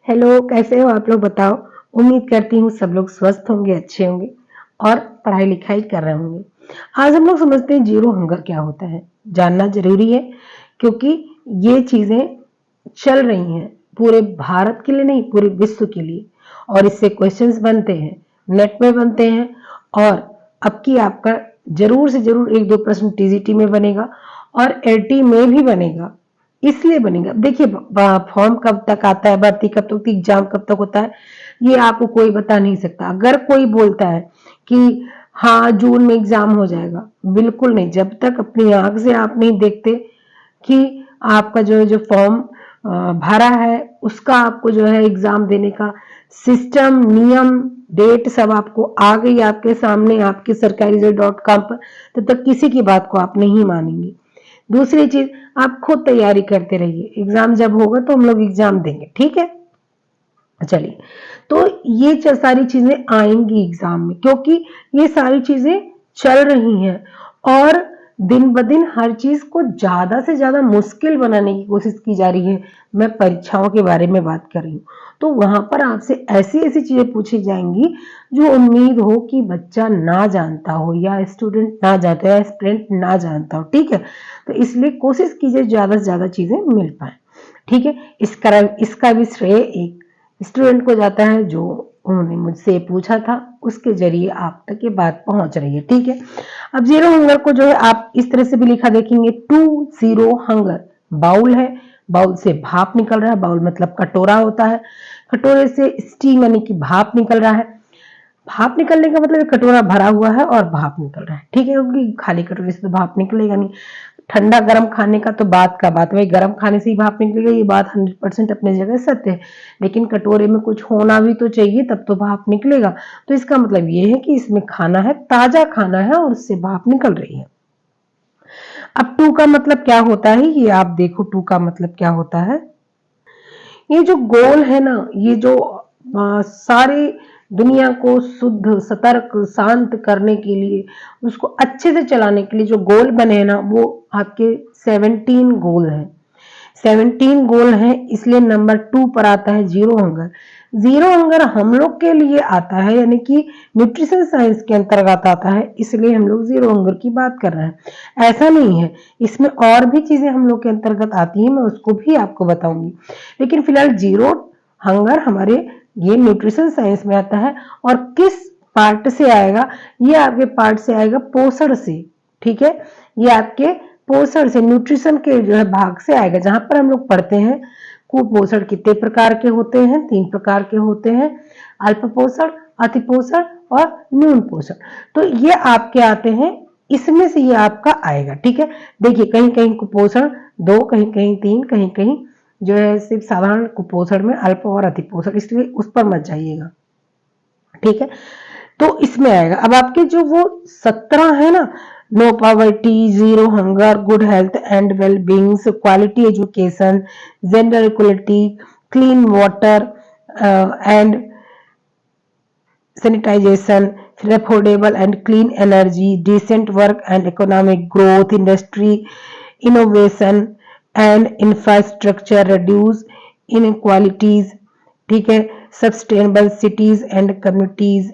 Hello, कैसे हो आप लोग बताओ? उम्मीद करती हूँ सब लोग स्वस्थ होंगे, अच्छे होंगे और पढ़ाई-लिखाई कर रहे होंगे। आज हम लोग समझते हैं ज़ीरो हंगर क्या होता है। जानना ज़रूरी है क्योंकि ये चीज़ें चल रही हैं पूरे भारत के लिए नहीं, पूरे विश्व के लिए और इससे क्वेश्चंस बनते हैं, नेट में बनते हैं और अब की आपका ज़रूर से ज़रूर 1-2 प्रश्न टीजीटी में बनेगा और एलटी में भी बनेगा। इसलिए बनेगा। देखिए फॉर्म कब तक आता है, भर्ती कब तक, एग्जाम कब तक होता है, ये आपको कोई बता नहीं सकता। अगर कोई बोलता है कि हाँ जून में एग्जाम हो जाएगा, बिल्कुल नहीं। जब तक अपनी आंख से आप नहीं देखते कि आपका जो फॉर्म भरा है उसका आपको जो है एग्जाम देने का सिस्टम, नियम, डेट सब आपको आ गई आपके सामने आपके सरकारी.com पर, तब तक किसी की बात को आप नहीं मानेंगे। दूसरी चीज, आप खुद तैयारी करते रहिए। एग्जाम जब होगा तो हम लोग एग्जाम देंगे, ठीक है? चलिए, तो ये सारी चीजें आएंगी एग्जाम में क्योंकि ये सारी चीजें चल रही हैं और दिन ब दिन हर चीज को ज्यादा से ज्यादा मुश्किल बनाने की कोशिश की जा रही है। मैं परीक्षाओं के बारे में बात कर रही हूँ, तो वहां पर आपसे ऐसी ऐसी चीजें पूछी जाएंगी जो उम्मीद हो कि बच्चा ना जानता हो या स्टूडेंट ना जानता हो या स्टूडेंट ना जानता हो, ठीक है? तो इसलिए कोशिश कीजिए ज्यादा से ज्यादा चीजें मिल पाए, ठीक है? इसका भी श्रेय एक स्टूडेंट को जाता है जो उन्होंने मुझसे पूछा था, उसके जरिए आप तक ये बात पहुंच रही है, ठीक है? अब जीरो हंगर को जो है आप इस तरह से भी लिखा देखेंगे, टू जीरो हंगर। बाउल है, बाउल से भाप निकल रहा है, बाउल मतलब कटोरा होता है, कटोरे से स्टीम यानी कि भाप निकल रहा है। भाप निकलने का मतलब कटोरा भरा हुआ है और भाप निकल रहा है, ठीक है? क्योंकि खाली कटोरे से तो भाप निकलेगा नहीं। ठंडा गर्म खाने का तो बात का बात, वही गर्म खाने से ही भाप निकलेगा, ये बात 100% अपनी जगह सत्य है। लेकिन कटोरे में कुछ होना भी तो चाहिए तब तो भाप निकलेगा। तो इसका मतलब ये है कि इसमें खाना है, ताजा खाना है और उससे भाप निकल रही है। अब टू का मतलब क्या होता है, ये आप देखो टू का मतलब क्या होता है। ये जो गोल है ना, ये जो सारी दुनिया को शुद्ध, सतर्क, शांत करने के लिए, उसको अच्छे से चलाने के लिए जो गोल बने हैं ना, वो आपके 17 गोल हैं। 17 गोल हैं, इसलिए नंबर 2 पर आता है जीरो हंगर। जीरो हंगर हम लोग के लिए आता है, यानी कि न्यूट्रिशन साइंस के अंतर्गत आता है, इसलिए हम लोग जीरो हंगर की बात कर रहे हैं। ऐसा नहीं है, इसमें और भी चीजें हम लोग के अंतर्गत आती हैं, मैं उसको भी आपको बताऊंगी। लेकिन फिलहाल जीरो हंगर हमारे ये न्यूट्रिशन साइंस में आता है। और किस पार्ट से आएगा, ये आपके पार्ट से आएगा पोषण से, ठीक है? ये आपके पोषण से, न्यूट्रिशन के जो है भाग से आएगा, जहां पर हम लोग पढ़ते हैं कुपोषण कितने प्रकार के होते हैं। 3 प्रकार के होते हैं, अल्प पोषण, अति पोषण और न्यून पोषण। तो ये आपके आते हैं, इसमें से ये आपका आएगा, ठीक है? देखिए कहीं कहीं कुपोषण 2, कहीं कहीं 3, कहीं कहीं जो है सिर्फ साधारण कुपोषण में अल्प और अति पोषण, इसलिए उस पर मत जाइएगा, ठीक है? तो इसमें आएगा। अब आपके जो वो 17 है ना, no poverty, zero hunger, good health and well beings, quality education, gender equality, clean water and sanitization, फिर affordable and clean energy, decent work and economic growth, industry, innovation and infrastructure, reduce inequalities, ठीक है? Sustainable cities and communities,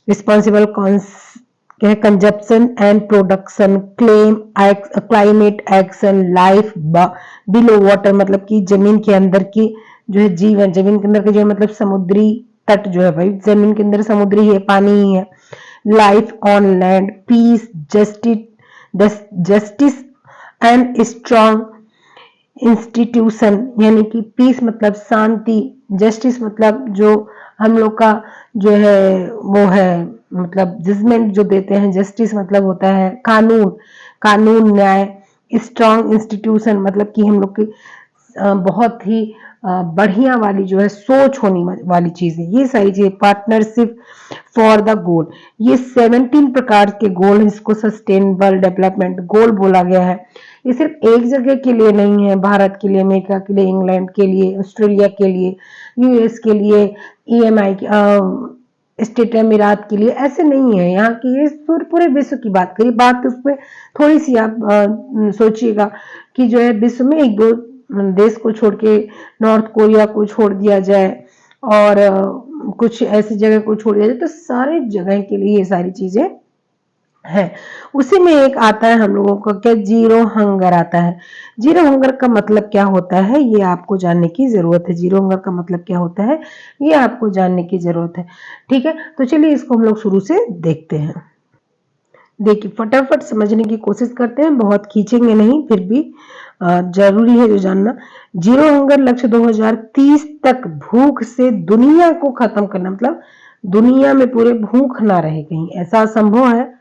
responsible consumption and production, climate action, life below water मतलब कि जमीन के अंदर की जो है जीवन, जमीन के अंदर के जो है मतलब समुद्री तट जो है भाई, जमीन के अंदर समुद्री है, पानी ही है। Life on land, peace, justice and strong institution, यानी कि पीस मतलब शांति, जस्टिस मतलब जो हम लोग का जो है वो है मतलब जजमेंट जो देते हैं, जस्टिस मतलब होता है कानून, कानून न्याय। स्ट्रॉन्ग इंस्टीट्यूशन मतलब कि हम लोग की बहुत ही बढ़िया वाली जो है सोच होने वाली चीज है, ये सारी चीजें। पार्टनरशिप फॉर द गोल, ये 17 प्रकार के गोल, इसको सस्टेनेबल डेवलपमेंट गोल बोला गया है। ये सिर्फ एक जगह के लिए नहीं है, भारत के लिए, अमेरिका के लिए, इंग्लैंड के लिए, ऑस्ट्रेलिया के लिए, यूएस के लिए, ईएमआई स्टेट अमीरात के लिए, ऐसे नहीं है। यहाँ की ये पूरे विश्व की बात करिए। बात उसमें थोड़ी सी आप सोचिएगा कि जो है विश्व में 1-2 देश को छोड़ के नॉर्थ कोरिया को छोड़ दिया जाए और कुछ ऐसी जगह को छोड़ दिया जाए, तो सारी जगह के लिए ये सारी चीजें है। उसी में एक आता है हम लोगों को क्या, जीरो हंगर आता है। जीरो हंगर का मतलब क्या होता है ये आपको जानने की जरूरत है। जीरो हंगर का मतलब क्या होता है ये आपको जानने की जरूरत है। ठीक है, तो चलिए इसको हम लोग शुरू से देखते हैं। देखिए फटाफट समझने की कोशिश करते हैं, बहुत खींचेंगे नहीं, फिर भी जरूरी है जो जानना। जीरो हंगर लक्ष्य 2030 तक भूख से दुनिया को खत्म करना, मतलब दुनिया में पूरे भूख ना रहे कहीं, ऐसा संभव है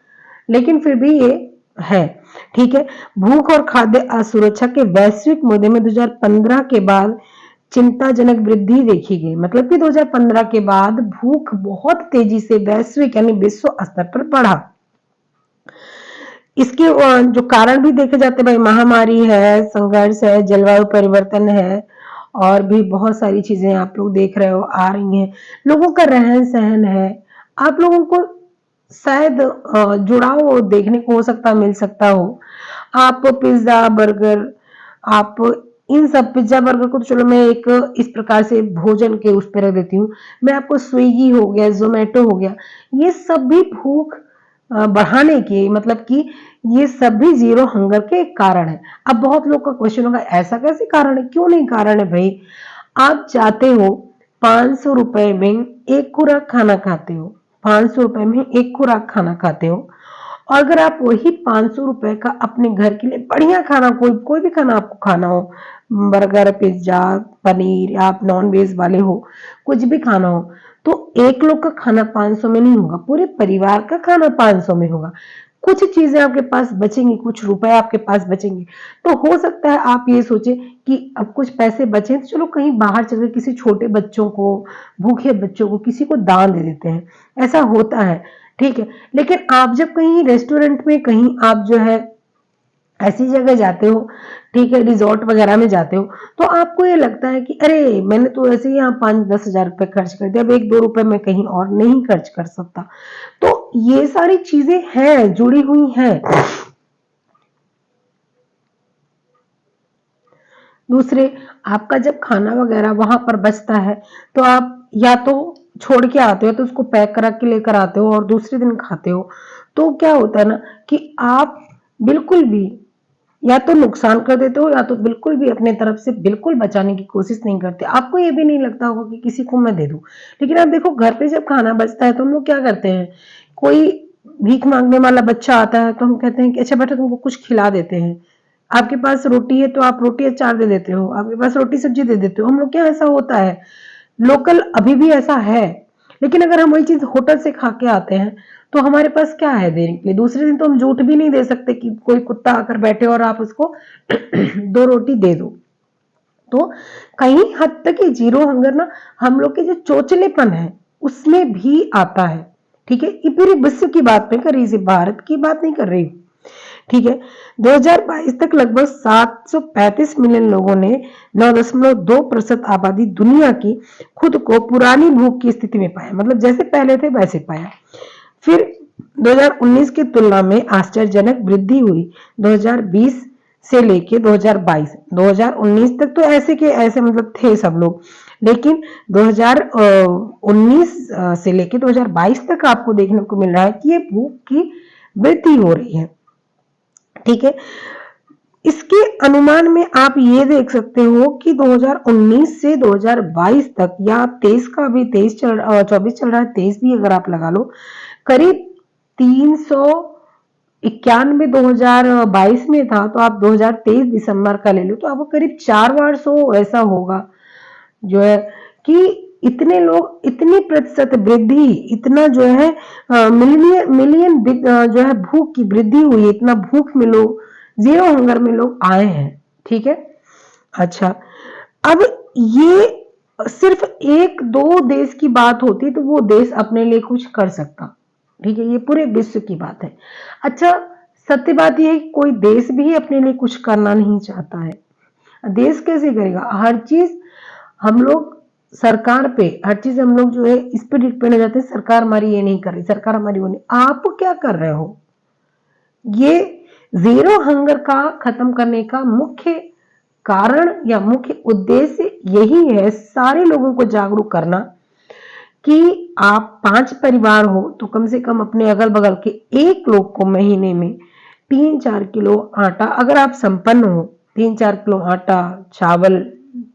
लेकिन फिर भी ये है। ठीक है, भूख और खाद्य असुरक्षा के वैश्विक मुद्दे में 2015 के बाद चिंताजनक वृद्धि देखी गई। मतलब कि 2015 के बाद भूख बहुत तेजी से वैश्विक यानी विश्व स्तर पर बढ़ा। इसके जो कारण भी देखे जाते हैं भाई, महामारी है, संघर्ष है, जलवायु परिवर्तन है और भी बहुत सारी चीजें आप लोग देख रहे हो आ रही हैं। लोगों का रहन सहन है, आप लोगों को शायद जुड़ाव देखने को हो सकता मिल सकता हो। आप पिज्जा बर्गर, आप इन सब पिज्जा बर्गर को तो चलो मैं एक इस प्रकार से भोजन के उस पर रख देती हूँ। मैं आपको स्विगी हो गया, जोमेटो हो गया, ये सब भी भूख बढ़ाने के, मतलब कि ये सब भी जीरो हंगर के कारण है। अब बहुत लोग का क्वेश्चन होगा ऐसा कैसे कारण है, क्यों नहीं कारण है भाई। आप चाहते हो 500 रुपए में एक खुराक खाना खाते हो, 500 रुपए में एक खुराक खाना खाते हो, और अगर आप वही 500 रुपए का अपने घर के लिए बढ़िया खाना, कोई कोई भी खाना आपको खाना हो, बर्गर पिज्जा पनीर, आप नॉन वेज वाले हो, कुछ भी खाना हो, तो एक लोग का खाना 500 में नहीं होगा, पूरे परिवार का खाना 500 में होगा। कुछ चीजें आपके पास बचेंगी, कुछ रुपए आपके पास बचेंगे, तो हो सकता है आप ये सोचे कि अब कुछ पैसे बचे तो चलो कहीं बाहर चलकर किसी छोटे बच्चों को, भूखे बच्चों को किसी को दान दे देते हैं, ऐसा होता है। ठीक है, लेकिन आप जब कहीं रेस्टोरेंट में, कहीं आप जो है ऐसी जगह जाते हो, ठीक है, रिजॉर्ट वगैरह में जाते हो, तो आपको ये लगता है कि अरे मैंने तो ऐसे ही यहाँ 5-10 हजार रुपए खर्च कर दिया, अब 1-2 रुपए मैं कहीं और नहीं खर्च कर सकता। तो ये सारी चीजें हैं, जुड़ी हुई हैं। दूसरे, आपका जब खाना वगैरह वहां पर बचता है तो आप या तो छोड़ के आते हो, तो उसको पैक करा के लेकर आते हो और दूसरे दिन खाते हो। तो क्या होता है ना कि आप बिल्कुल भी या तो नुकसान कर देते हो या तो बिल्कुल भी अपने तरफ से बिल्कुल बचाने की कोशिश नहीं करते। आपको ये भी नहीं लगता होगा कि किसी को मैं दे दूं, लेकिन आप देखो घर पे जब खाना बचता है तो हम लोग क्या करते हैं, कोई भीख मांगने वाला बच्चा आता है तो हम कहते हैं कि अच्छा बेटा तुमको कुछ खिला देते हैं। आपके पास रोटी है तो आप रोटी अचार दे देते हो, आपके पास रोटी सब्जी दे देते हो। हम लोग क्या, ऐसा होता है लोकल अभी भी ऐसा है। लेकिन अगर हम वही चीज होटल से खा के आते हैं तो हमारे पास क्या है देने के लिए, दूसरे दिन तो हम झूठ भी नहीं दे सकते कि कोई कुत्ता आकर बैठे और आप उसको 2 रोटी दे दो। तो कहीं हद तक ये जीरो हंगर ना हम लोग के जो चोचलेपन है उसमें भी आता है। ठीक है, ये पूरी विश्व की बात नहीं कर रही, सिर्फ भारत की बात नहीं कर रही। ठीक है, 2022 तक लगभग 735 मिलियन लोगों ने 9.2% आबादी दुनिया की खुद को पुरानी भूख की स्थिति में पाया, मतलब जैसे पहले थे वैसे पाया। फिर 2019 की तुलना में आश्चर्यजनक वृद्धि हुई। 2020 से लेके 2019 तक तो ऐसे के ऐसे मतलब थे सब लोग, लेकिन 2019 से लेके 2022 तक आपको देखने को मिल रहा है कि ये भूख की वृद्धि हो रही है। ठीक है, इसके अनुमान में आप ये देख सकते हो कि 2019 से 2022 तक, या आप 23 का भी 24 चल रहा है, 23 भी अगर आप लगा लो, करीब 391 2022 में था, तो आप 2023 दिसंबर का ले लो तो आपको करीब 400 ऐसा होगा जो है कि इतने लोग, इतनी प्रतिशत वृद्धि, इतना जो है मिलियन मिलियन जो है भूख की वृद्धि हुई, इतना भूख में लोग, जीरो हंगर में लोग आए हैं। ठीक है, अच्छा, अब ये सिर्फ एक दो देश की बात होती तो वो देश अपने लिए कुछ कर सकता। ठीक है, ये पूरे विश्व की बात है। अच्छा, सत्य बात यह है कि कोई देश भी अपने लिए कुछ करना नहीं चाहता है। देश कैसे करेगा, हर चीज हम लोग सरकार पे, हर चीज हम लोग जो है इस पे डिपेंड हो जाते हैं, सरकार हमारी ये नहीं कर रही, सरकार हमारी वो नहीं। आप क्या कर रहे हो, ये जीरो हंगर का खत्म करने का मुख्य कारण या मुख्य उद्देश्य यही है सारे लोगों को जागरूक करना कि आप 5 परिवार हो तो कम से कम अपने अगल बगल के एक लोग को महीने में 3-4 किलो आटा, अगर आप संपन्न हो 3-4 किलो आटा, चावल,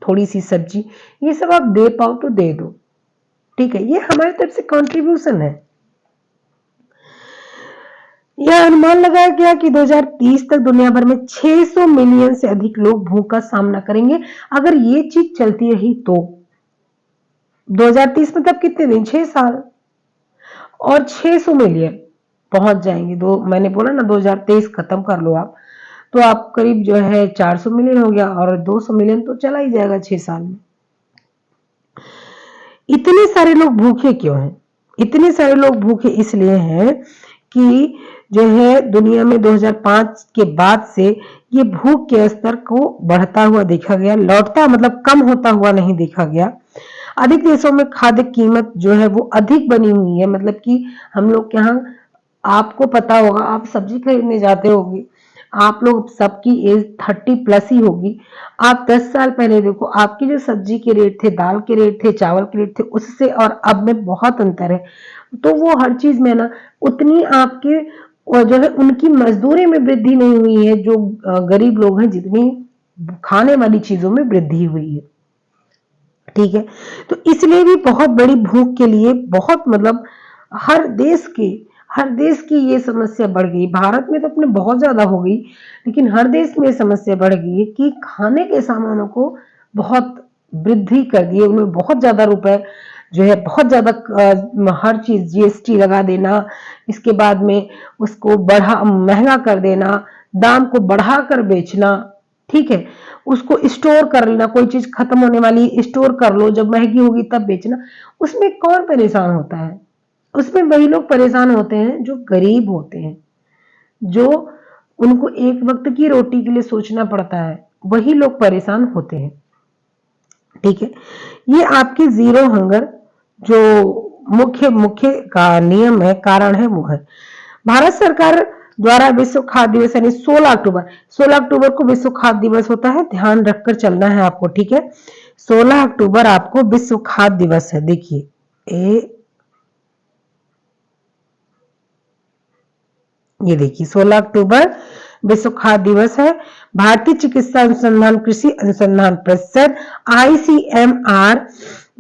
थोड़ी सी सब्जी, ये सब आप दे पाओ तो दे दो। ठीक है, ये हमारी तरफ से कंट्रीब्यूशन है। यह अनुमान लगाया गया कि 2030 तक दुनिया भर में 600 मिलियन से अधिक लोग भूख का सामना करेंगे। अगर ये चीज चलती रही तो 2030 में तब कितने दिन, 6 साल, और 600 मिलियन पहुंच जाएंगे। मैंने बोला ना 2023 खत्म कर लो आप, तो आप करीब जो है 400 मिलियन हो गया, और 200 मिलियन तो चला ही जाएगा 6 साल में। इतने सारे लोग भूखे क्यों हैं? इतने सारे लोग भूखे इसलिए हैं कि जो है दुनिया में 2005 के बाद से ये भूख के स्तर को बढ़ता हुआ देखा गया, लौटता मतलब कम होता हुआ नहीं देखा गया। अधिक देशों में खाद्य कीमत जो है वो अधिक बनी हुई है, मतलब कि हम लोग के यहाँ, आपको पता होगा, आप सब्जी खरीदने जाते होंगे, आप लोग सबकी एज 30+ ही होगी। आप 10 साल पहले देखो, आपकी जो सब्जी के रेट थे, दाल के रेट थे, चावल के रेट थे, उससे और अब में बहुत अंतर है। तो वो हर चीज में ना उतनी आपके और जो है उनकी मजदूरी में वृद्धि नहीं हुई है, जो गरीब लोग हैं, जितनी खाने वाली चीजों में वृद्धि हुई है। ठीक है, तो इसलिए भी बहुत बड़ी भूख के लिए बहुत मतलब हर देश की ये समस्या बढ़ गई। भारत में तो अपने बहुत ज्यादा हो गई, लेकिन हर देश में ये समस्या बढ़ गई है कि खाने के सामानों को बहुत वृद्धि कर दी है, उन्हें बहुत ज्यादा रुपए जो है, बहुत ज्यादा हर चीज जीएसटी लगा देना, इसके बाद में उसको महंगा कर देना, दाम को बढ़ाकर बेचना। ठीक है, उसको स्टोर कर लेना, कोई चीज खत्म होने वाली स्टोर कर लो, जब महंगी होगी तब बेचना। उसमें कौन परेशान होता है? उसमें वही लोग परेशान होते हैं जो गरीब होते हैं, जो उनको एक वक्त की रोटी के लिए सोचना पड़ता है, वही लोग परेशान होते हैं। ठीक है, ये आपकी जीरो हंगर जो मुख्य का नियम है, कारण है, वो है भारत सरकार द्वारा विश्व खाद्य दिवस यानी 16 अक्टूबर को विश्व खाद्य दिवस होता है, ध्यान रखकर चलना है आपको। ठीक है, 16 अक्टूबर आपको विश्व खाद्य दिवस है। देखिए ये देखिए 16 अक्टूबर विश्व खाद्य दिवस है। भारतीय चिकित्सा अनुसंधान कृषि अनुसंधान परिषद ICMR,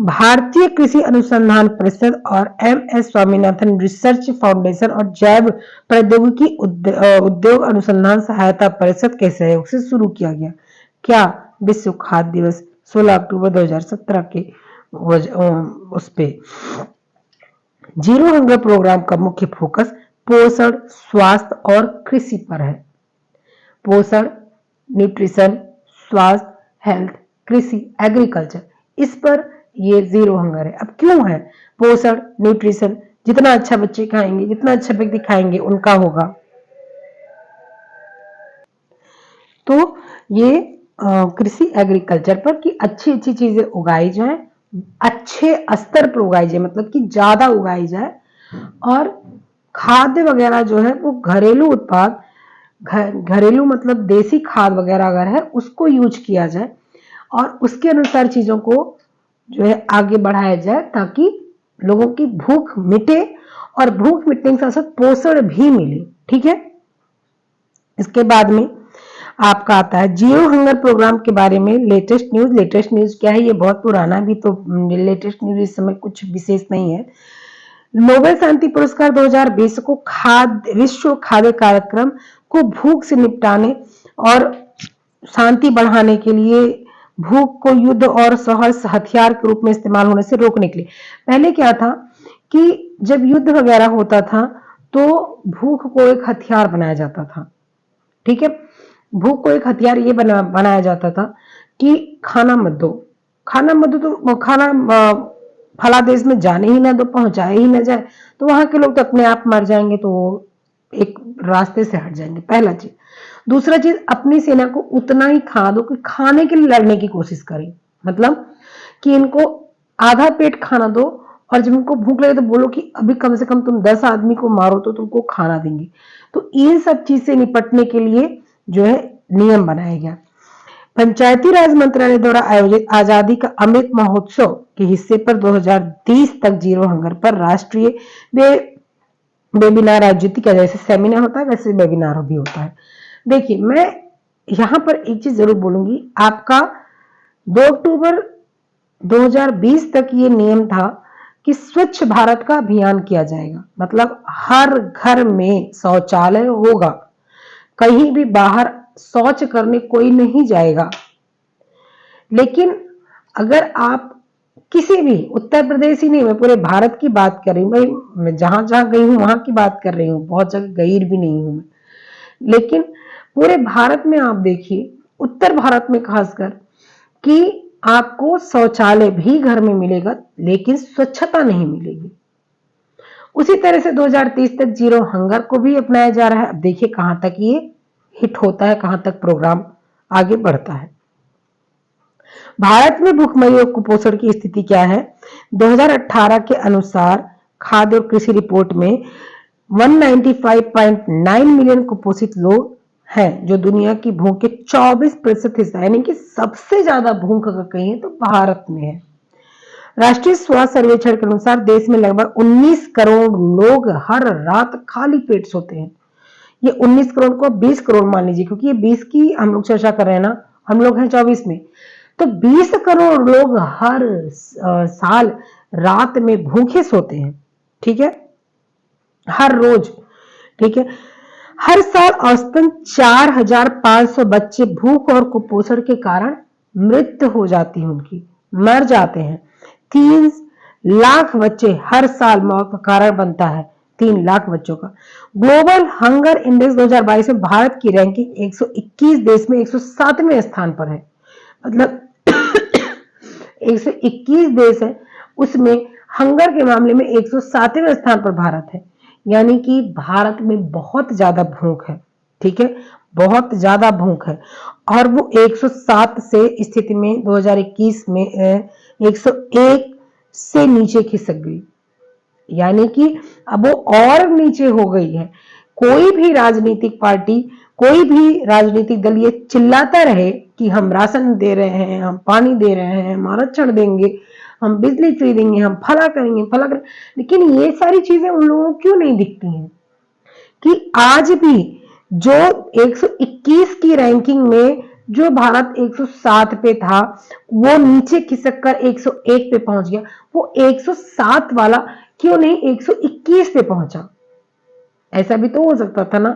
भारतीय कृषि अनुसंधान परिषद और MS स्वामीनाथन रिसर्च फाउंडेशन और जैव प्रौद्योगिकी उद्योग अनुसंधान सहायता परिषद के सहयोग से शुरू किया गया। क्या? विश्व खाद्य दिवस 16 अक्टूबर 2017 के उस पे। जीरो हंगर प्रोग्राम का मुख्य फोकस पोषण, स्वास्थ्य और कृषि पर है। पोषण, न्यूट्रिशन, स्वास्थ्य, हेल्थ, कृषि, एग्रीकल्चर, इस पर ये जीरो हंगर है। अब क्यों है? पोषण, न्यूट्रिशन, जितना अच्छा बच्चे खाएंगे, जितना अच्छा व्यक्ति खाएंगे, उनका होगा। तो ये कृषि एग्रीकल्चर पर कि अच्छी अच्छी चीजें उगाई जाए, अच्छे स्तर पर उगाई जाए, मतलब कि ज्यादा उगाई जाए, और खाद्य वगैरह जो है वो घरेलू उत्पाद, घरेलू मतलब देसी खाद वगैरह अगर है उसको यूज किया जाए, और उसके अनुसार चीजों को जो है आगे बढ़ाया जाए, ताकि लोगों की भूख मिटे, और भूख मिटने के साथ साथ पोषण भी मिले। ठीक है, इसके बाद में आपका आता है जीरो हंगर प्रोग्राम के बारे में लेटेस्ट न्यूज। लेटेस्ट न्यूज क्या है? ये बहुत पुराना भी, तो लेटेस्ट न्यूज इस समय कुछ विशेष नहीं है। नोबेल शांति पुरस्कार 2020 को विश्व खाद्य कार्यक्रम को भूख से निपटाने और शांति बढ़ाने के लिए, भूख को युद्ध और सहर्ष हथियार के रूप में इस्तेमाल होने से रोकने के लिए। पहले क्या था कि जब युद्ध वगैरह होता था तो भूख को एक हथियार बनाया जाता था। ठीक है, भूख को एक हथियार ये बनाया जाता था कि खाना मत दो, तो खाना फला देश में जाने ही ना दो, पहुंचाए ही ना जाए, तो वहां के लोग तो अपने आप मर जाएंगे, तो एक रास्ते से हट जाएंगे। पहला चीज। दूसरा चीज, अपनी सेना को उतना ही खा दो कि खाने के लिए लड़ने की कोशिश करें, मतलब कि इनको आधा पेट खाना दो, और जब इनको भूख लगे तो बोलो कि अभी कम से कम तुम 10 आदमी को मारो तो तुमको खाना देंगे। तो इन सब चीज से निपटने के लिए जो है नियम बनाया गया। पंचायती राज मंत्रालय द्वारा आयोजित आजादी का अमृत महोत्सव के हिस्से पर 2030 तक जीरो हंगर पर राष्ट्रीय वेबिनार आयोजित किया। जैसे सेमिनार होता है वैसे वेबिनार भी होता है। देखिए, मैं यहाँ पर एक चीज जरूर बोलूंगी, आपका 2 अक्टूबर 2020 तक ये नियम था कि स्वच्छ भारत का अभियान किया जाएगा, मतलब हर घर में शौचालय होगा, कहीं भी बाहर शौच करने कोई नहीं जाएगा। लेकिन अगर आप किसी भी, उत्तर प्रदेश ही नहीं, मैं पूरे भारत की बात कर रही हूँ भाई, मैं जहां जहां गई हूँ वहां की बात कर रही हूँ, बहुत जगह गई भी नहीं हूं मैं, लेकिन पूरे भारत में आप देखिए, उत्तर भारत में खासकर, कि आपको शौचालय भी घर में मिलेगा लेकिन स्वच्छता नहीं मिलेगी। उसी तरह से 2030 तक जीरो हंगर को भी अपनाया जा रहा है। अब देखिए कहां तक ये हिट होता है, कहां तक प्रोग्राम आगे बढ़ता है। भारत में भूखमरी और कुपोषण की स्थिति क्या है? 2018 के अनुसार खाद्य और कृषि रिपोर्ट में 195.9 मिलियन कुपोषित लोग हैं, जो दुनिया की भूख के 24% हिस्सा, यानी कि सबसे ज्यादा भूख अगर कहीं तो भारत में है। राष्ट्रीय स्वास्थ्य सर्वेक्षण के अनुसार देश में लगभग 19 करोड़ लोग हर रात खाली पेट सोते हैं। ये 19 करोड़ को 20 करोड़ मान लीजिए, क्योंकि ये 20 की हम लोग चर्चा कर रहे हैं ना, हम लोग हैं 24 में, तो 20 करोड़ लोग हर साल रात में भूखे सोते हैं। ठीक है, हर रोज। ठीक है, हर साल औसतन 4,500 बच्चे भूख और कुपोषण के कारण मृत्यु हो जाती है, उनकी मर जाते हैं। 3 लाख बच्चे हर साल मौत का कारण बनता है, 3 लाख बच्चों का। ग्लोबल हंगर इंडेक्स 2022 में भारत की रैंकिंग 121 देश में 107वें स्थान पर है। मतलब 121 देश है, उसमें हंगर के मामले में 107वें स्थान पर भारत है। यानी कि भारत में बहुत ज्यादा भूख है। ठीक है, बहुत ज्यादा भूख है, और वो 107 से स्थिति में 2021 में 101 से नीचे खिसक गई, यानी कि अब वो और नीचे हो गई है। कोई भी राजनीतिक पार्टी, कोई भी राजनीतिक दल ये चिल्लाता रहे कि हम राशन दे रहे हैं, हम पानी दे रहे हैं, हम आरक्षण देंगे, हम बिजली फ्री देंगे, हम फला करेंगे, फला करेंगे, लेकिन ये सारी चीजें उन लोगों को क्यों नहीं दिखती हैं कि आज भी जो 121 की रैंकिंग में जो भारत 107 पे था, वो नीचे खिसक कर 101 पे पहुंच गया। वो 107 वाला क्यों नहीं 121 पे पहुंचा? ऐसा भी तो हो सकता था ना।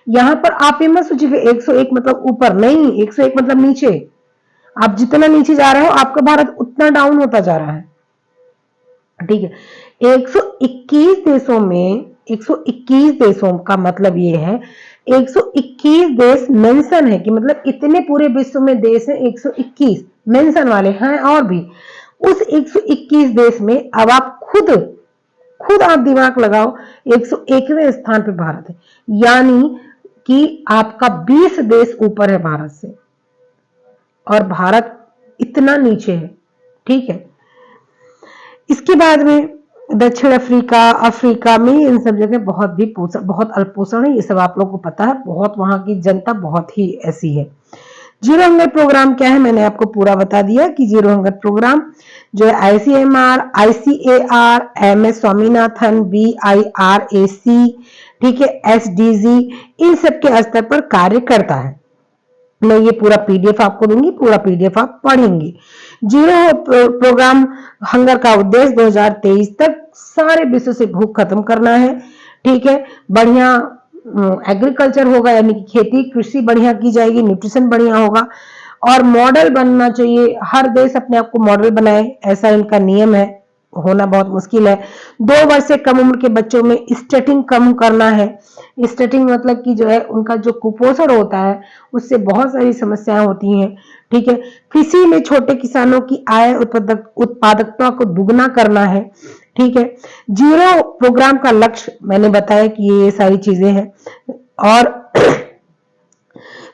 यहां पर आप ये मत सोचिए 101 मतलब ऊपर, नहीं, 101 मतलब नीचे। आप जितना नीचे जा रहे हो आपका भारत उतना डाउन होता जा रहा है। ठीक है, 121 देशों में, 121 देशों का मतलब ये है, 121 देश मेंशन है कि मतलब इतने पूरे विश्व में देश है 121 मेंशन वाले हैं, और भी उस 121 देश में अब आप खुद आप दिमाग लगाओ, 101वें स्थान पे भारत है, यानी कि आपका 20 देश ऊपर है भारत से, और भारत इतना नीचे है। ठीक है, इसके बाद में दक्षिण अफ्रीका में इन सब जगह बहुत अल्प पोषण है, ये सब आप लोगों को पता है, बहुत वहां की जनता बहुत ही ऐसी है। जीरो हंगर प्रोग्राम क्या है, मैंने आपको पूरा बता दिया कि जीरो हंगर प्रोग्राम जो है ICMR, ICAR, MS Swaminathan, BIRAC, ठीक है, SDG, इन सब के स्तर पर कार्य करता है। मैं ये पूरा PDF आपको दूंगी, पूरा PDF आप पढ़ेंगे। जीरो प्रोग्राम हंगर का उद्देश्य 2023 तक सारे विश्व से भूख खत्म करना है। ठीक है, बढ़िया एग्रीकल्चर होगा, यानी कि खेती कृषि बढ़िया की जाएगी, न्यूट्रिशन बढ़िया होगा, और मॉडल बनना चाहिए। हर देश अपने आप को मॉडल बनाए, ऐसा इनका नियम है, होना बहुत मुश्किल है। 2 वर्ष से कम उम्र के बच्चों में स्टटिंग कम करना है। स्टटिंग मतलब कि जो है उनका जो कुपोषण होता है उससे बहुत सारी समस्याएं होती हैं। ठीक है, कृषि में छोटे किसानों की आय उत्पादकता को दुगना करना है। ठीक है, जीरो प्रोग्राम का लक्ष्य मैंने बताया कि ये सारी चीजें हैं, और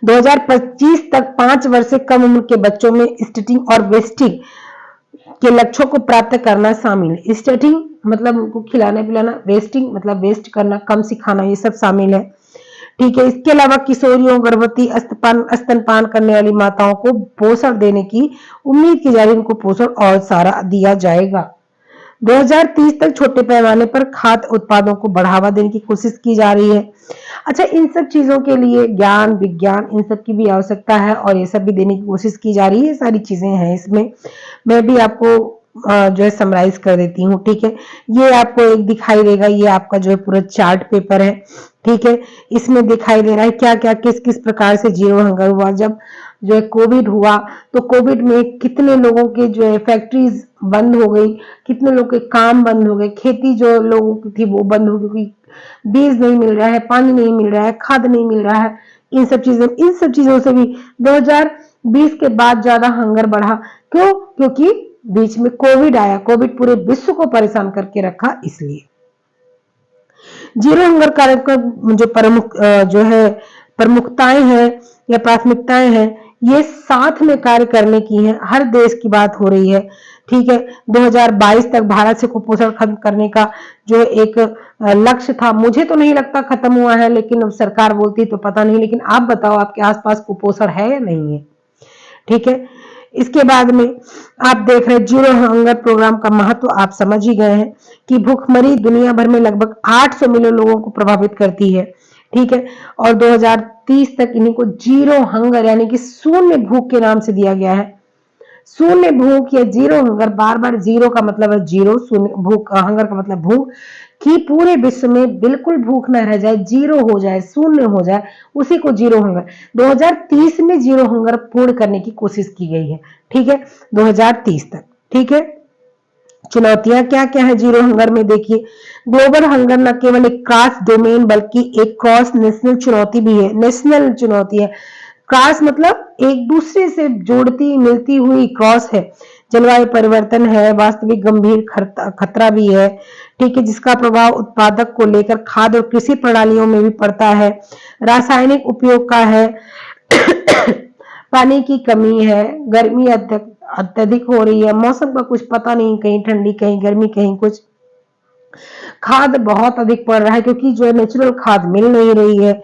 2025 तक 5 वर्ष से कम उम्र के बच्चों में स्टटिंग और वेस्टिंग के लक्ष्यों को प्राप्त करना शामिल है। स्टटिंग मतलब उनको खिलाना पिलाना, वेस्टिंग मतलब वेस्ट करना, कम सिखाना, ये सब शामिल है। ठीक है। इसके अलावा किशोरियों, गर्भवती, स्तनपान करने वाली माताओं को पोषण देने की उम्मीद की जा रही है, उनको पोषण और सारा दिया जाएगा। 2030 तक छोटे पैमाने पर खाद्य उत्पादों को बढ़ावा देने की कोशिश की जा रही है। अच्छा, इन सब चीजों के लिए ज्ञान, विज्ञान, इन सब की भी आवश्यकता है और ये सब भी देने की कोशिश की जा रही है। ये सारी चीजें हैं इसमें। मैं भी आपको जो है समराइज कर देती हूँ। ठीक है, ये आपको एक दिखाई देगा, ये आपका जो है पूरा चार्ट पेपर है। ठीक है, इसमें दिखाई दे रहा है क्या क्या किस किस प्रकार से जीरो हंगर हुआ। जब जो है कोविड हुआ तो कोविड में कितने लोगों के जो है फैक्ट्रीज बंद हो गई, कितने लोगों के काम बंद हो गए, खेती जो लोगों की थी वो बंद हो गई, बीज नहीं मिल रहा है, पानी नहीं मिल रहा है, खाद नहीं मिल रहा है। इन सब चीजों से भी 2020 के बाद ज्यादा हंगर बढ़ा। क्यों? क्योंकि बीच में कोविड आया, कोविड पूरे विश्व को परेशान करके रखा, इसलिए। जीरो हंगर कार्यक्रम जो जो है प्रमुखताएं हैं या प्राथमिकताएं हैं, ये साथ में कार्य करने की है। हर देश की बात हो रही है। ठीक है, 2022 तक भारत से कुपोषण खत्म करने का जो एक लक्ष्य था, मुझे तो नहीं लगता खत्म हुआ है, लेकिन अब सरकार बोलती तो पता नहीं। लेकिन आप बताओ, आपके आसपास कुपोषण है या नहीं है? ठीक है, इसके बाद में आप देख रहे हैं जीरो हंगर प्रोग्राम का महत्व आप समझ ही गए हैं कि भूखमरी दुनिया भर में लगभग 800 मिलियन लोगों को प्रभावित करती है। ठीक है, और 2030 तक इन्हीं को जीरो हंगर यानी कि शून्य भूख के नाम से दिया गया है। शून्य भूख या जीरो हंगर, बार बार जीरो का मतलब है जीरो, शून्य भूख, हंगर का मतलब भूख, कि पूरे विश्व में बिल्कुल भूख न रह जाए, जीरो हो जाए, शून्य हो जाए, उसी को जीरो हंगर। 2030 में जीरो हंगर पूर्ण करने की कोशिश की गई है। ठीक है, 2030 तक। ठीक है, चुनौतियां क्या क्या है जीरो हंगर में? देखिए, ग्लोबल हंगर न केवल एक क्रॉस डोमेन बल्कि एक क्रॉस नेशनल चुनौती भी है। नेशनल चुनौती है। क्रॉस मतलब एक दूसरे से जोड़ती मिलती हुई क्रॉस है। जलवायु परिवर्तन है, वास्तविक गंभीर खतरा भी है। ठीक है, जिसका प्रभाव उत्पादक को लेकर खाद्य और कृषि प्रणालियों में भी पड़ता है। रासायनिक उपयोग का है। पानी की कमी है, गर्मी अत्यधिक हो रही है, मौसम का कुछ पता नहीं, कहीं ठंडी कहीं गर्मी कहीं कुछ। खाद बहुत अधिक पड़ रहा है क्योंकि जो है नेचुरल खाद मिल नहीं रही है।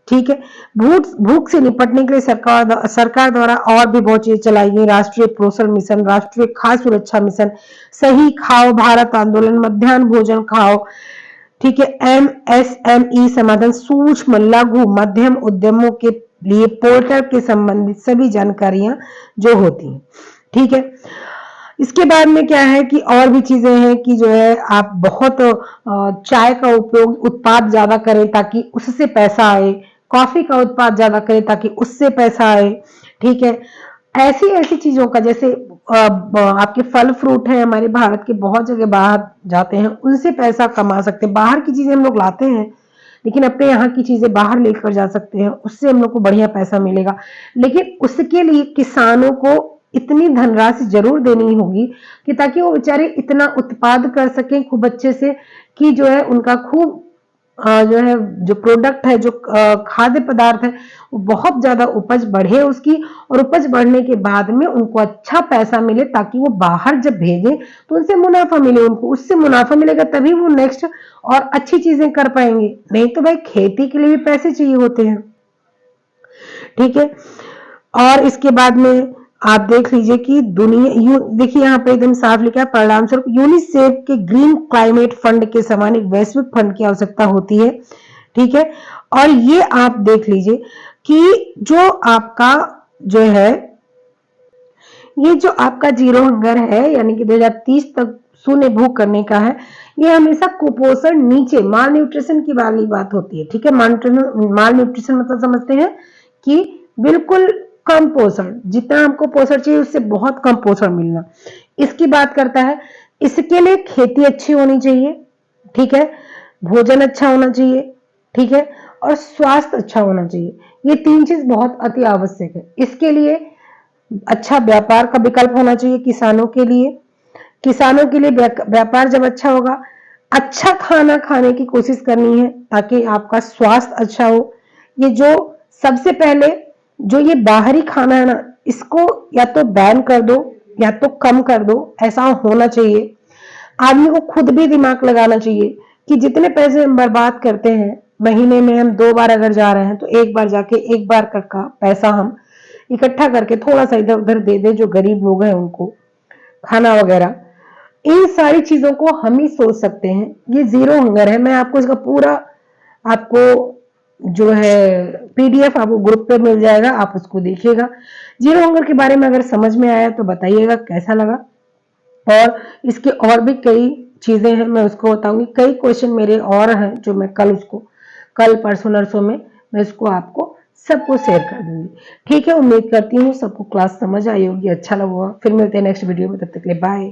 ठीक है, भूख से निपटने के लिए सरकार द्वारा और भी बहुत चीजें चलाई गई। राष्ट्रीय पोषण मिशन, राष्ट्रीय खाद्य सुरक्षा मिशन, सही खाओ भारत आंदोलन, मध्याह्न भोजन खाओ। ठीक है, MSME समाधान, सूक्ष्म लघु मध्यम उद्यमों के लिए पोर्टल के संबंधित सभी जानकारियां जो होती हैं। ठीक है, इसके बाद में क्या है कि और भी चीजें हैं कि जो है आप बहुत चाय का उपयोग उत्पाद ज्यादा करें ताकि उससे पैसा आए, कॉफी का उत्पाद ज्यादा करें ताकि उससे पैसा आए। ठीक है, ऐसी ऐसी चीजों का, जैसे आपके फल फ्रूट है हमारे भारत के, बहुत जगह बाहर जाते हैं, उनसे पैसा कमा सकते हैं। बाहर की चीजें हम लोग लाते हैं लेकिन अपने यहाँ की चीजें बाहर लेकर जा सकते हैं, उससे हम लोग को बढ़िया पैसा मिलेगा। लेकिन उसके लिए किसानों को इतनी धनराशि जरूर देनी होगी कि ताकि वो बेचारे इतना उत्पाद कर सकें खूब अच्छे से कि जो है उनका खूब जो है जो प्रोडक्ट है, जो खाद्य पदार्थ है, वो बहुत ज्यादा उपज बढ़े उसकी, और उपज बढ़ने के बाद में उनको अच्छा पैसा मिले ताकि वो बाहर जब भेजें तो उनसे मुनाफा मिले। उनको उससे मुनाफा मिलेगा तभी वो नेक्स्ट और अच्छी चीजें कर पाएंगे। नहीं तो भाई खेती के लिए भी पैसे चाहिए होते हैं। ठीक है, और इसके बाद में आप देख लीजिए कि दुनिया, देखिए यहाँ पे एकदम साफ लिखा है, परिणाम स्वरूप यूनिसेफ के ग्रीन क्लाइमेट फंड के समान एक वैश्विक फंड की आवश्यकता होती है। ठीक है, और ये आप देख लीजिए कि जो आपका जो है, ये जो आपका जीरो हंगर है यानी कि 2030 तक शून्य भूख करने का है, ये हमेशा कुपोषण नीचे, माल न्यूट्रिशन की वाली बात होती है। ठीक है, माल न्यूट्रिशन मतलब समझते हैं कि बिल्कुल कम पोषण, जितना हमको पोषण चाहिए उससे बहुत कम पोषण मिलना, इसकी बात करता है। इसके लिए खेती अच्छी होनी चाहिए। ठीक है, भोजन अच्छा होना चाहिए। ठीक है, और स्वास्थ्य अच्छा होना चाहिए। ये तीन चीज बहुत अति आवश्यक है। इसके लिए अच्छा व्यापार का विकल्प होना चाहिए किसानों के लिए। किसानों के लिए व्यापार जब अच्छा होगा, अच्छा खाना खाने की कोशिश करनी है ताकि आपका स्वास्थ्य अच्छा हो। ये जो सबसे पहले जो ये बाहरी खाना है ना, इसको या तो बैन कर दो या तो कम कर दो, ऐसा होना चाहिए। आदमी को खुद भी दिमाग लगाना चाहिए कि जितने पैसे हम बर्बाद करते हैं महीने में हम 2 बार अगर जा रहे हैं तो एक बार जाके एक बार का पैसा हम इकट्ठा करके थोड़ा सा इधर उधर दे दें जो गरीब लोग हैं उनको, खाना वगैरह। इन सारी चीजों को हम ही सोच सकते हैं। ये जीरो हंगर है। मैं आपको इसका पूरा आपको जो है पीडीएफ आपको ग्रुप पे मिल जाएगा, आप उसको देखिएगा। जीरो हंगर के बारे में अगर समझ में आया तो बताइएगा कैसा लगा। और इसके और भी कई चीजें हैं, मैं उसको बताऊंगी। कई क्वेश्चन मेरे और हैं जो मैं कल परसों नरसों में मैं इसको आपको सबको शेयर कर दूंगी। ठीक है, उम्मीद करती हूँ सबको क्लास समझ आई होगी, अच्छा लगा होगा। फिर मिलते हैं नेक्स्ट वीडियो में, तब तक के लिए बाय।